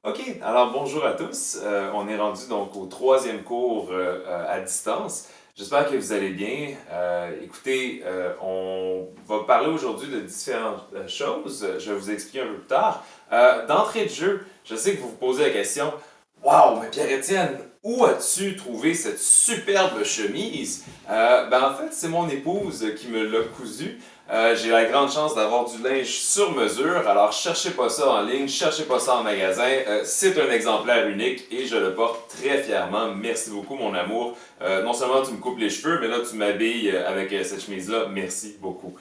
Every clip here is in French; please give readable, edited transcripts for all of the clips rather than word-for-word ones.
OK, alors bonjour à tous. On est rendu donc au troisième cours à distance. J'espère que vous allez bien. Écoutez, on va parler aujourd'hui de différentes choses. Je vais vous expliquer un peu plus tard. D'entrée de jeu, je sais que vous vous posez la question, Waouh, mais Pierre-Étienne, où as-tu trouvé cette superbe chemise? En fait, c'est mon épouse qui me l'a cousue. J'ai la grande chance d'avoir du linge sur mesure, alors cherchez pas ça en ligne, cherchez pas ça en magasin. C'est un exemplaire unique et je le porte très fièrement. Merci beaucoup, mon amour. Non seulement tu me coupes les cheveux, mais là tu m'habilles avec cette chemise-là. Merci beaucoup.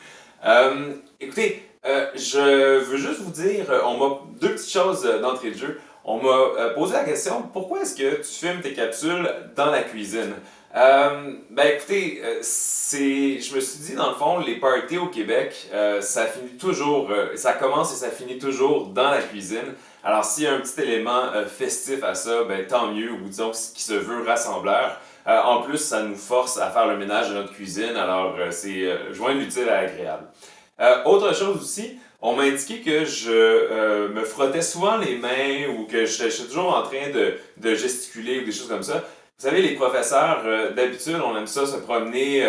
Écoutez, je veux juste vous dire, on m'a deux petites choses d'entrée de jeu. On m'a posé la question, pourquoi est-ce que tu filmes tes capsules dans la cuisine? Écoutez, je me suis dit, dans le fond, les parties au Québec, ça finit toujours, ça commence et ça finit toujours dans la cuisine. Alors, s'il y a un petit élément festif à ça, ben, tant mieux, ou disons qui se veut rassembleur. En plus, ça nous force à faire le ménage de notre cuisine, alors c'est joindre l'utile à l'agréable. Autre chose aussi, on m'a indiqué que je me frottais souvent les mains ou que je suis toujours en train de gesticuler ou des choses comme ça. Vous savez, les professeurs, d'habitude, on aime ça se promener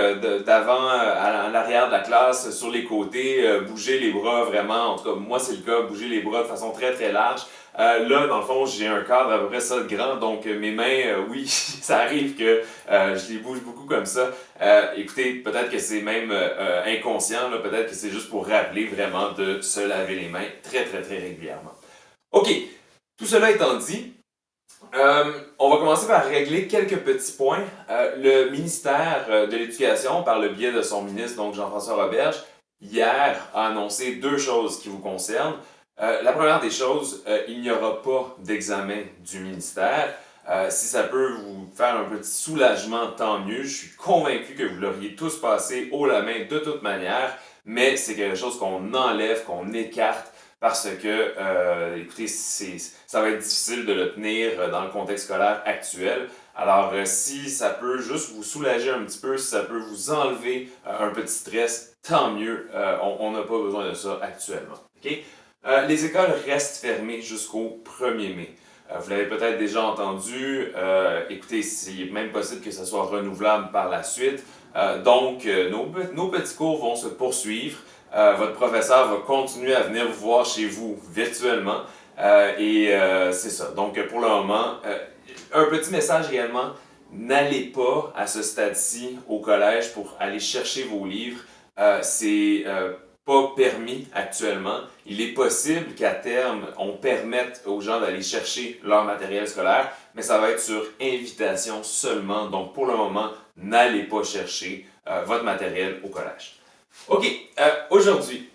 d'avant à l'arrière de la classe, sur les côtés, bouger les bras vraiment. En tout cas, moi, c'est le cas, bouger les bras de façon très très large. Là, dans le fond, j'ai un cadre à peu près ça de grand, donc mes mains, oui, ça arrive que je les bouge beaucoup comme ça. Écoutez, peut-être que c'est même inconscient, là, peut-être que c'est juste pour rappeler vraiment de se laver les mains très très très régulièrement. OK, tout cela étant dit, on va commencer par régler quelques petits points. Le ministère de l'Éducation, par le biais de son ministre, donc Jean-François Roberge, hier a annoncé deux choses qui vous concernent. La première des choses, il n'y aura pas d'examen du ministère. Si ça peut vous faire un petit soulagement, tant mieux. Je suis convaincu que vous l'auriez tous passé haut la main de toute manière, mais c'est quelque chose qu'on enlève, qu'on écarte parce que, écoutez, ça va être difficile de le tenir dans le contexte scolaire actuel. Alors, si ça peut juste vous soulager un petit peu, si ça peut vous enlever un petit stress, tant mieux. On n'a pas besoin de ça actuellement. OK? Les écoles restent fermées jusqu'au 1er mai. Vous l'avez peut-être déjà entendu. Écoutez, c'est même possible que ça soit renouvelable par la suite. Nos petits cours vont se poursuivre. Votre professeur va continuer à venir vous voir chez vous virtuellement. C'est ça. Donc, pour le moment, un petit message également. N'allez pas à ce stade-ci au collège pour aller chercher vos livres. C'est pas permis actuellement. Il est possible qu'à terme, on permette aux gens d'aller chercher leur matériel scolaire, mais ça va être sur invitation seulement. Donc, pour le moment, n'allez pas chercher votre matériel au collège. OK, aujourd'hui,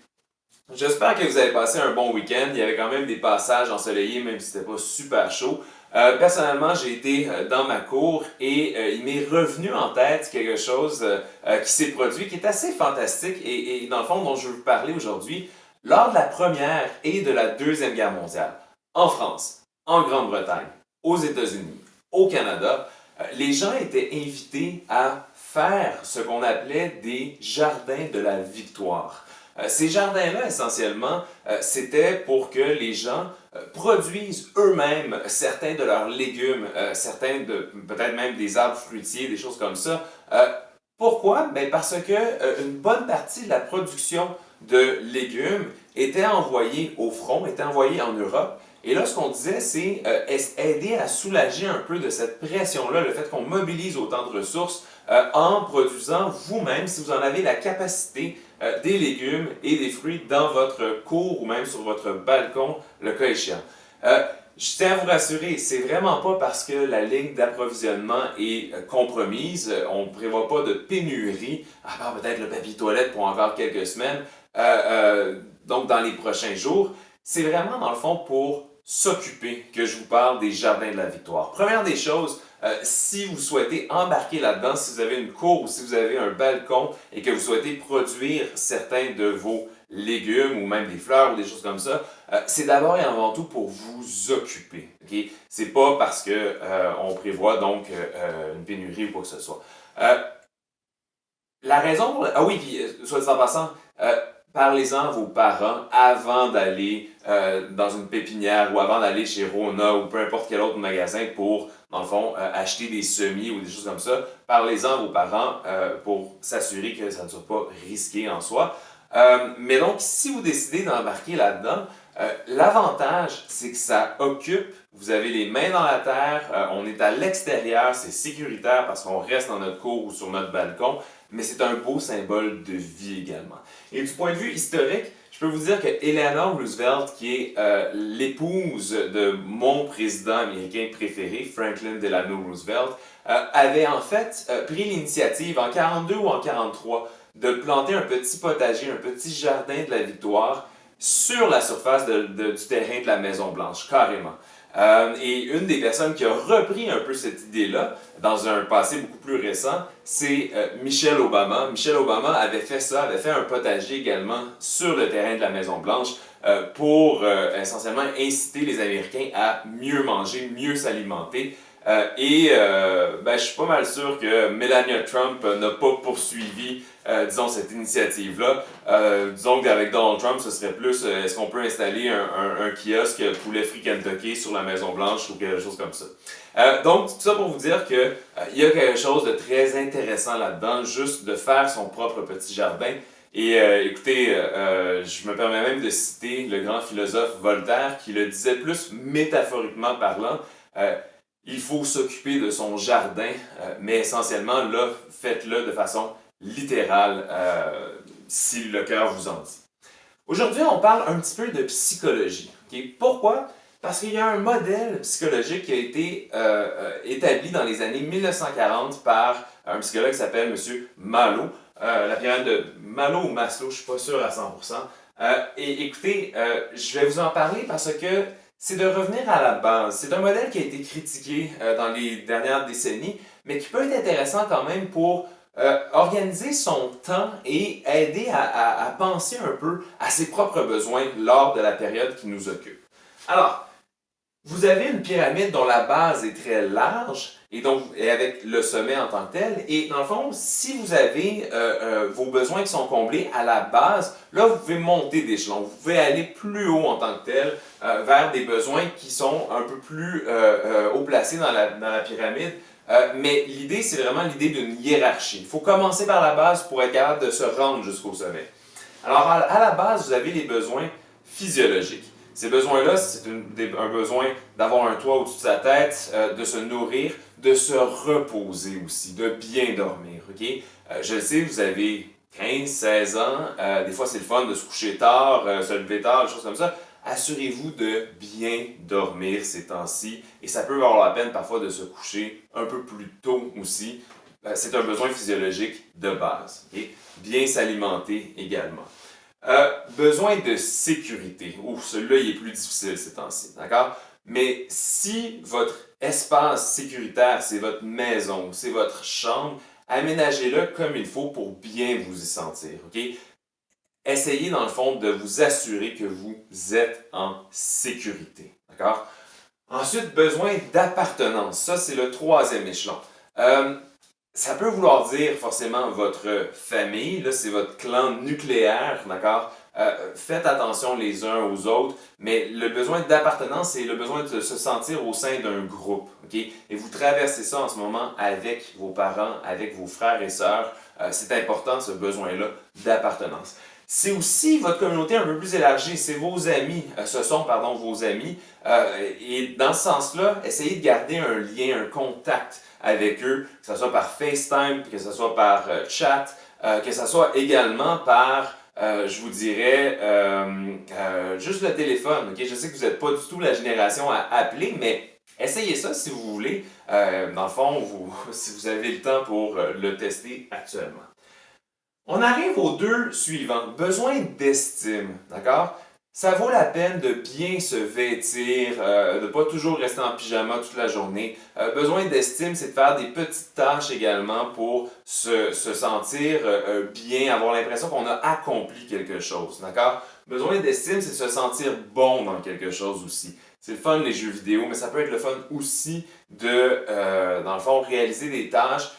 j'espère que vous avez passé un bon week-end. Il y avait quand même des passages ensoleillés, même si c'était pas super chaud. Personnellement, j'ai été dans ma cour et il m'est revenu en tête quelque chose qui s'est produit, qui est assez fantastique et dans le fond dont je veux vous parler aujourd'hui. Lors de la Première et de la Deuxième Guerre mondiale, en France, en Grande-Bretagne, aux États-Unis, au Canada, les gens étaient invités à faire ce qu'on appelait des jardins de la victoire. Ces jardins-là, essentiellement, c'était pour que les gens produisent eux-mêmes certains de leurs légumes, certains de peut-être même des arbres fruitiers, des choses comme ça. Pourquoi? Ben parce que une bonne partie de la production de légumes était envoyée au front, était envoyée en Europe. Et là, ce qu'on disait, c'est aider à soulager un peu de cette pression-là, le fait qu'on mobilise autant de ressources en produisant vous-même, si vous en avez la capacité, des légumes et des fruits dans votre cour ou même sur votre balcon, le cas échéant. Je tiens à vous rassurer, c'est vraiment pas parce que la ligne d'approvisionnement est compromise, on ne prévoit pas de pénurie, à part peut-être le papier toilette pour encore quelques semaines, donc dans les prochains jours. C'est vraiment dans le fond pour s'occuper que je vous parle des jardins de la victoire. Première des choses, si vous souhaitez embarquer là-dedans, si vous avez une cour ou si vous avez un balcon et que vous souhaitez produire certains de vos légumes ou même des fleurs ou des choses comme ça, c'est d'abord et avant tout pour vous occuper. Okay? C'est pas parce que on prévoit donc une pénurie ou quoi que ce soit. La raison pour... Ah oui, puis soit dit en passant, parlez-en à vos parents avant d'aller dans une pépinière ou avant d'aller chez Rona ou peu importe quel autre magasin pour, dans le fond, acheter des semis ou des choses comme ça. Parlez-en à vos parents pour s'assurer que ça ne soit pas risqué en soi. Mais donc, si vous décidez d'embarquer là-dedans, l'avantage, c'est que ça occupe, vous avez les mains dans la terre, on est à l'extérieur, c'est sécuritaire parce qu'on reste dans notre cour ou sur notre balcon, mais c'est un beau symbole de vie également. Et du point de vue historique, je peux vous dire que Eleanor Roosevelt, qui est l'épouse de mon président américain préféré, Franklin Delano Roosevelt, avait en fait pris l'initiative en 42 ou en 43 de planter un petit potager, un petit jardin de la victoire sur la surface du terrain de la Maison-Blanche, carrément. Et une des personnes qui a repris un peu cette idée-là, dans un passé beaucoup plus récent, c'est Michelle Obama. Michelle Obama avait fait ça, avait fait un potager également sur le terrain de la Maison-Blanche pour essentiellement inciter les Américains à mieux manger, mieux s'alimenter. Je suis pas mal sûr que Melania Trump n'a pas poursuivi, disons, cette initiative-là. Disons qu'avec Donald Trump, ce serait plus, est-ce qu'on peut installer un kiosque poulet frit Kentucky sur la Maison-Blanche ou quelque chose comme ça. Donc, tout ça pour vous dire que il y a quelque chose de très intéressant là-dedans, juste de faire son propre petit jardin. Et écoutez, je me permets même de citer le grand philosophe Voltaire qui le disait plus métaphoriquement parlant. Il faut s'occuper de son jardin, mais essentiellement, là, faites-le de façon littérale, si le cœur vous en dit. Aujourd'hui, on parle un petit peu de psychologie. Okay? Pourquoi? Parce qu'il y a un modèle psychologique qui a été établi dans les années 1940 par un psychologue qui s'appelle M. Malo. La pyramide de Malo ou Maslow, je ne suis pas sûr à 100%. Et écoutez, je vais vous en parler parce que c'est de revenir à la base. C'est un modèle qui a été critiqué dans les dernières décennies, mais qui peut être intéressant quand même pour organiser son temps et aider à penser un peu à ses propres besoins lors de la période qui nous occupe. Alors, vous avez une pyramide dont la base est très large et avec le sommet en tant que tel. Et dans le fond, si vous avez vos besoins qui sont comblés à la base, là, vous pouvez monter d'échelon. Vous pouvez aller plus haut en tant que tel vers des besoins qui sont un peu plus haut placés dans la pyramide. Mais l'idée, c'est vraiment l'idée d'une hiérarchie. Il faut commencer par la base pour être capable de se rendre jusqu'au sommet. Alors, à la base, vous avez les besoins physiologiques. Ces besoins-là, c'est un besoin d'avoir un toit au-dessus de sa tête, de se nourrir, de se reposer aussi, de bien dormir. Okay? Je le sais, vous avez 15, 16 ans, des fois c'est le fun de se coucher tard, se lever tard, des choses comme ça. Assurez-vous de bien dormir ces temps-ci et ça peut valoir la peine parfois de se coucher un peu plus tôt aussi. C'est un besoin physiologique de base. Okay? Bien s'alimenter également. Besoin de sécurité. Ouf, celui-là, il est plus difficile ces temps-ci, d'accord? Mais si votre espace sécuritaire, c'est votre maison, c'est votre chambre, aménagez-le comme il faut pour bien vous y sentir, ok? Essayez, dans le fond, de vous assurer que vous êtes en sécurité, d'accord? Ensuite, besoin d'appartenance. Ça, c'est le troisième échelon. Ça peut vouloir dire forcément votre famille, là c'est votre clan nucléaire, d'accord? Faites attention les uns aux autres, mais le besoin d'appartenance, c'est le besoin de se sentir au sein d'un groupe, ok? Et vous traversez ça en ce moment avec vos parents, avec vos frères et sœurs. C'est important ce besoin-là d'appartenance. C'est aussi votre communauté un peu plus élargie, c'est vos amis, vos amis. Et dans ce sens-là, essayez de garder un lien, un contact avec eux, que ce soit par FaceTime, que ce soit par chat, que ce soit également par, je vous dirais, juste le téléphone. Okay? Je sais que vous n'êtes pas du tout la génération à appeler, mais essayez ça si vous voulez. Dans le fond, si vous avez le temps pour le tester actuellement. On arrive aux deux suivants. Besoin d'estime, d'accord? Ça vaut la peine de bien se vêtir, de ne pas toujours rester en pyjama toute la journée. Besoin d'estime, c'est de faire des petites tâches également pour se sentir bien, avoir l'impression qu'on a accompli quelque chose, d'accord? Besoin d'estime, c'est de se sentir bon dans quelque chose aussi. C'est le fun les jeux vidéo, mais ça peut être le fun aussi de, dans le fond, réaliser des tâches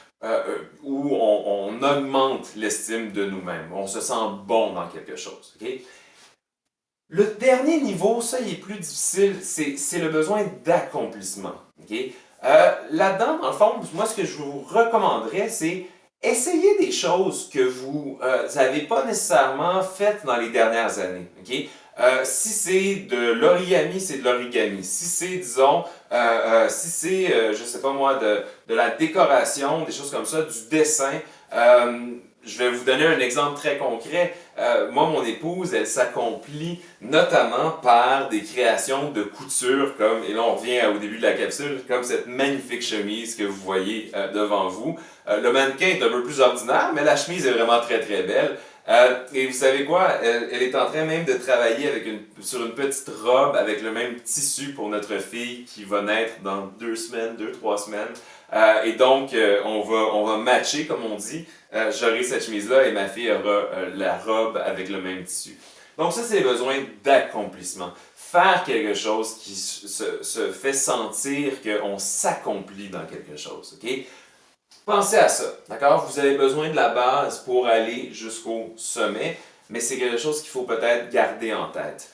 où on augmente l'estime de nous-mêmes. On se sent bon dans quelque chose. OK? Le dernier niveau, ça, il est plus difficile, c'est le besoin d'accomplissement. OK? Là-dedans, dans le fond, moi, ce que je vous recommanderais, c'est essayer des choses que vous n'avez pas nécessairement faites dans les dernières années. OK? Si c'est de l'origami, c'est de l'origami. Si c'est, disons, si c'est, je sais pas moi, de la décoration, des choses comme ça, du dessin, je vais vous donner un exemple très concret. Moi, mon épouse, elle s'accomplit notamment par des créations de couture, comme, et là on revient au début de la capsule, comme cette magnifique chemise que vous voyez devant vous. Le mannequin est un peu plus ordinaire, mais la chemise est vraiment très très belle. Et vous savez quoi? Elle est en train même de travailler sur une petite robe avec le même tissu pour notre fille qui va naître dans 2 semaines, 2, 3 semaines. Et donc, on va matcher, comme on dit. J'aurai cette chemise-là et ma fille aura la robe avec le même tissu. Donc ça, c'est le besoin d'accomplissement. Faire quelque chose qui se fait sentir qu'on s'accomplit dans quelque chose. OK? Pensez à ça, d'accord? Vous avez besoin de la base pour aller jusqu'au sommet, mais c'est quelque chose qu'il faut peut-être garder en tête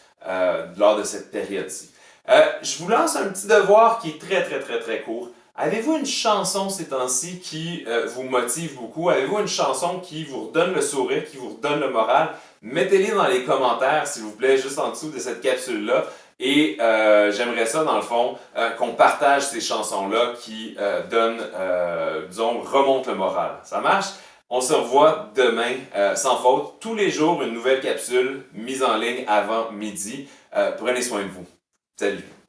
lors de cette période-ci. Je vous lance un petit devoir qui est très, très, très, très court. Avez-vous une chanson ces temps-ci qui vous motive beaucoup? Avez-vous une chanson qui vous redonne le sourire, qui vous redonne le moral? Mettez-les dans les commentaires, s'il vous plaît, juste en dessous de cette capsule-là. Et j'aimerais ça, dans le fond, qu'on partage ces chansons-là qui disons, remontent le moral. Ça marche? On se revoit demain, sans faute, tous les jours, une nouvelle capsule mise en ligne avant midi. Prenez soin de vous. Salut!